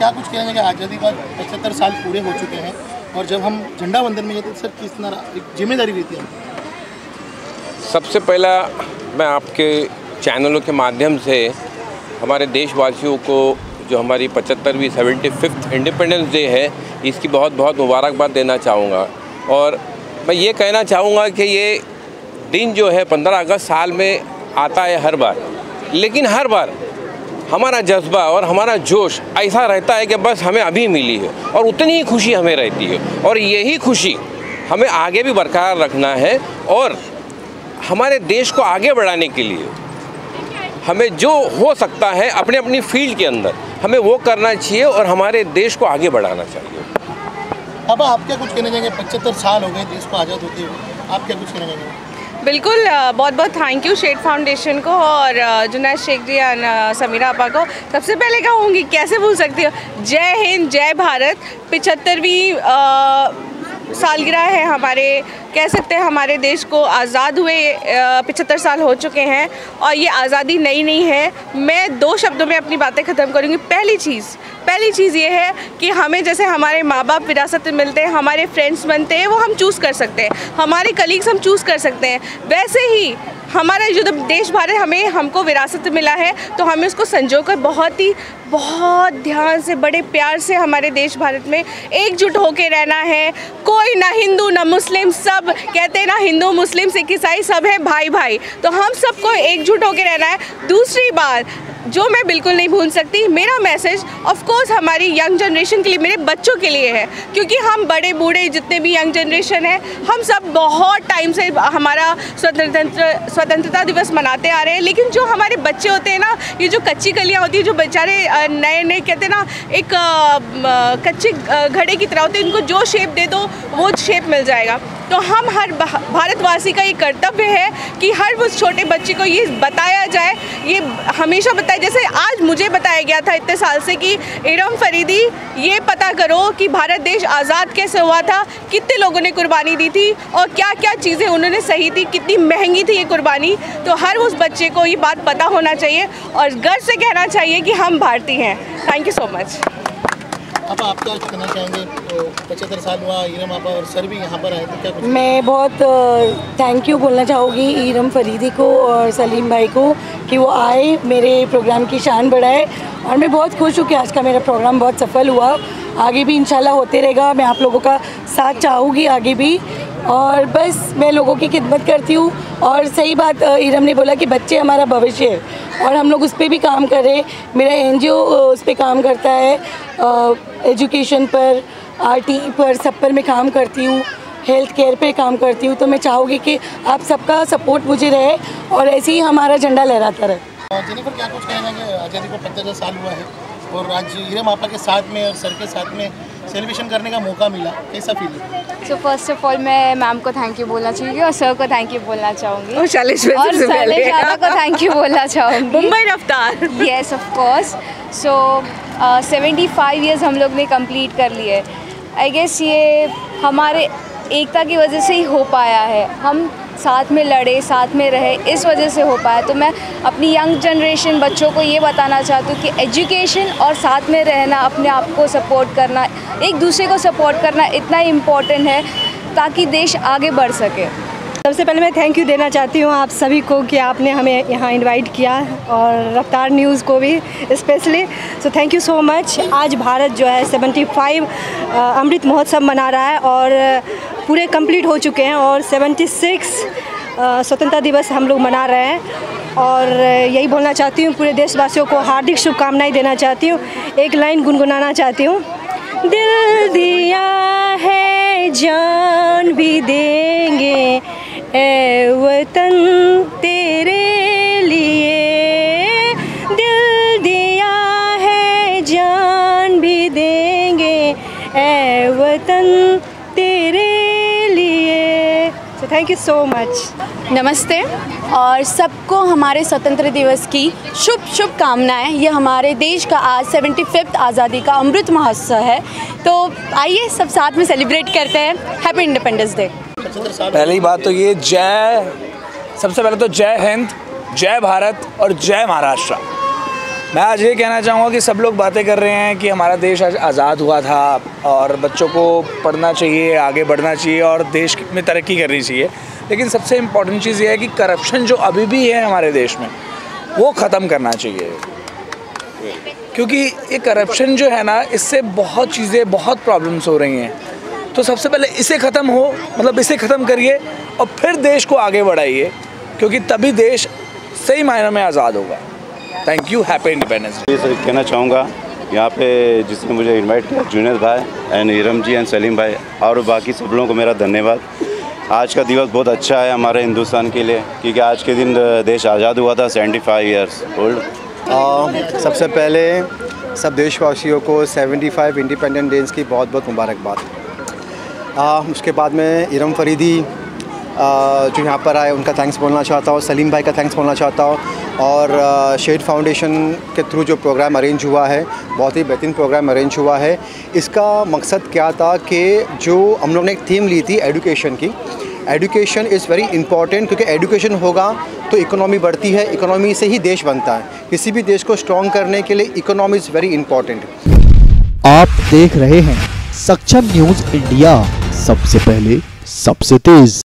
क्या कुछ कहना चाहिए? आज़ादी के बाद 75 साल पूरे हो चुके हैं और जब हम झंडा वंदन में जाते सर किस तरह एक जिम्मेदारी रहती है? सबसे पहला मैं आपके चैनलों के माध्यम से हमारे देशवासियों को जो हमारी 75वीं 75th इंडिपेंडेंस डे है इसकी बहुत बहुत मुबारकबाद देना चाहूँगा। और मैं ये कहना चाहूँगा कि ये दिन जो है 15 अगस्त साल में आता है हर बार, लेकिन हर बार हमारा जज्बा और हमारा जोश ऐसा रहता है कि बस हमें अभी मिली है और उतनी ही खुशी हमें रहती है और यही खुशी हमें आगे भी बरकरार रखना है। और हमारे देश को आगे बढ़ाने के लिए हमें जो हो सकता है अपने अपनी फील्ड के अंदर हमें वो करना चाहिए और हमारे देश को आगे बढ़ाना चाहिए। अब आप क्या कुछ कहना चाहेंगे? 75 साल हो गए देश को आज़ाद होते हुए, आप क्या कुछ कहना चाहेंगे? बिल्कुल, बहुत बहुत थैंक यू शेड फाउंडेशन को और जुनैद शेख जी और समीरा आपा को। सबसे पहले कहूँगी, कैसे भूल सकती हो, जय हिंद जय भारत। 75वीं सालगिरह है हमारे, कह सकते हैं हमारे देश को आज़ाद हुए 75 साल हो चुके हैं और ये आज़ादी नई नहीं है। मैं 2 शब्दों में अपनी बातें ख़त्म करूँगी। पहली चीज़ ये है कि हमें जैसे हमारे माँ बाप विरासत में मिलते हैं, हमारे फ्रेंड्स बनते हैं, वो हम चूज़ कर सकते हैं, हमारे कलीग्स हम चूज़ कर सकते हैं। वैसे ही हमारा जो देश भारत हमको विरासत मिला है तो हमें उसको संजो कर बहुत ध्यान से, बड़े प्यार से हमारे देश भारत में एकजुट होके रहना है। कोई ना हिंदू ना मुस्लिम, सब कहते हैं ना हिंदू मुस्लिम सिख ईसाई सब है भाई भाई, तो हम सबको एकजुट होके रहना है। दूसरी बात जो मैं बिल्कुल नहीं भूल सकती, मेरा मैसेज ऑफ कोर्स हमारी यंग जनरेशन के लिए, मेरे बच्चों के लिए है, क्योंकि हम बड़े बूढ़े जितने भी यंग जनरेशन है हम सब बहुत टाइम से हमारा स्वतंत्रता दिवस मनाते आ रहे हैं। लेकिन जो हमारे बच्चे होते हैं ना, ये जो कच्ची कलियाँ होती है, जो बेचारे नए कहते हैं ना एक कच्चे घड़े की तरह होते हैं, इनको जो शेप दे दो वो शेप मिल जाएगा। तो हम हर भारतवासी का ये कर्तव्य है कि हर उस छोटे बच्चे को ये बताया जाए, ये हमेशा बताया, जैसे आज मुझे बताया गया था इतने साल से कि इरम फरीदी ये पता करो कि भारत देश आज़ाद कैसे हुआ था, कितने लोगों ने कुर्बानी दी थी और क्या क्या चीज़ें उन्होंने सही थी, कितनी महंगी थी ये कुर्बानी। तो हर उस बच्चे को ये बात पता होना चाहिए और गर्व से कहना चाहिए कि हम भारतीय हैं। Thank you so much. अब आप क्या कहना चाहेंगे? तो 75 साल हुआ, इरम आपा और सर भी यहाँ पर आए थे, क्या कुछ? मैं बहुत थैंक यू बोलना चाहूँगी इरम फरीदी को और सलीम भाई को कि वो आए, मेरे प्रोग्राम की शान बढ़ाए और मैं बहुत खुश हूँ कि आज का मेरा प्रोग्राम बहुत सफल हुआ। आगे भी इंशाल्लाह होते रहेगा, मैं आप लोगों का साथ चाहूँगी आगे भी, और बस मैं लोगों की खिदमत करती हूँ। और सही बात इरम ने बोला कि बच्चे हमारा भविष्य है और हम लोग उस पर भी काम कर रहे हैं। मेरा NGO उस पर काम करता है, एजुकेशन पर, RTE पर, सब पर मैं काम करती हूँ, हेल्थ केयर पे काम करती हूँ। तो मैं चाहूँगी कि आप सबका सपोर्ट मुझे रहे और ऐसे ही हमारा झंडा लहराता रहे। जेनिफर, क्या कुछ कहना चाहेंगे? आज़ादी को 75 साल हुआ है और आज इरम आपा के साथ में और सर के साथ में सेलिब्रेशन करने का मौका मिला, कैसा फील है? सो फर्स्ट ऑफ ऑल मैं मैम को थैंक यू बोलना चाहूँगी और सर को थैंक यू बोलना चाहूँगी और शैलेश को थैंक यू बोलना चाहूँगी। मुंबई रफ्तार। Yes of course. So 75 years हम लोग ने कंप्लीट कर लिए। आई गेस ये हमारे एकता की वजह से ही हो पाया है, हम साथ में लड़े, साथ में रहे, इस वजह से हो पाया। तो मैं अपनी यंग जनरेशन बच्चों को ये बताना चाहती हूँ कि एजुकेशन और साथ में रहना, अपने आप को सपोर्ट करना, एक दूसरे को सपोर्ट करना इतना इम्पोर्टेंट है ताकि देश आगे बढ़ सके। सबसे पहले मैं थैंक यू देना चाहती हूँ आप सभी को कि आपने हमें यहाँ इनवाइट किया और रफ्तार न्यूज़ को भी specially. So thank you so much. आज भारत जो है 75 अमृत महोत्सव मना रहा है और पूरे कंप्लीट हो चुके हैं और 76 स्वतंत्रता दिवस हम लोग मना रहे हैं। और यही बोलना चाहती हूँ, पूरे देशवासियों को हार्दिक शुभकामनाएं देना चाहती हूँ। एक लाइन गुनगुनाना चाहती हूँ, दिल दिया है जान भी देंगे ए वतन तेरे लिए, दिल दिया है जान भी देंगे ए वतन तेरे लिए। So thank you so much. नमस्ते और सबको हमारे स्वतंत्र दिवस की शुभकामनाएं। ये हमारे देश का आज 75th आज़ादी का अमृत महोत्सव है, तो आइए सब साथ में सेलिब्रेट करते हैं। Happy independence day. पहली बात तो ये सबसे पहले तो जय हिंद, जय भारत और जय महाराष्ट्र। मैं आज ये कहना चाहूँगा कि सब लोग बातें कर रहे हैं कि हमारा देश आज आज़ाद हुआ था और बच्चों को पढ़ना चाहिए, आगे बढ़ना चाहिए और देश में तरक्की करनी चाहिए, लेकिन सबसे इम्पॉर्टेंट चीज़ ये है कि करप्शन जो अभी भी है हमारे देश में वो ख़त्म करना चाहिए, क्योंकि ये करप्शन जो है ना, इससे बहुत चीज़ें, बहुत प्रॉब्लम्स हो रही हैं। तो सबसे पहले इसे ख़त्म हो, मतलब इसे ख़त्म करिए और फिर देश को आगे बढ़ाइए, क्योंकि तभी देश सही मायनों में आज़ाद होगा। Thank you, happy independence day. Sir कहना चाहूँगा यहाँ पे जिसने मुझे इनवाइट किया, जुनैद भाई एंड इरम जी एंड सलीम भाई और बाकी सब लोगों को मेरा धन्यवाद। आज का दिवस बहुत अच्छा है हमारे हिंदुस्तान के लिए, क्योंकि आज के दिन देश आज़ाद हुआ था 75 ईयर्स ओल्ड। सबसे पहले सब देशवासियों को 75 इंडिपेंडेंस डेज़ की बहुत बहुत मुबारकबाद। उसके बाद में इरम फरीदी जो यहाँ पर आए उनका थैंक्स बोलना चाहता हूँ, सलीम भाई का थैंक्स बोलना चाहता हूँ, और शहीद फाउंडेशन के थ्रू जो प्रोग्राम अरेंज हुआ है, बहुत ही बेहतरीन प्रोग्राम अरेंज हुआ है। इसका मकसद क्या था कि जो हम लोग ने एक थीम ली थी एजुकेशन की, एजुकेशन इज़ वेरी इंपॉर्टेंट, क्योंकि एजुकेशन होगा तो इकोनॉमी बढ़ती है, इकोनॉमी से ही देश बनता है। किसी भी देश को स्ट्रॉन्ग करने के लिए इकोनॉमी इज़ वेरी इंपॉर्टेंट। आप देख रहे हैं सक्षम न्यूज़ इंडिया, सबसे पहले सबसे तेज।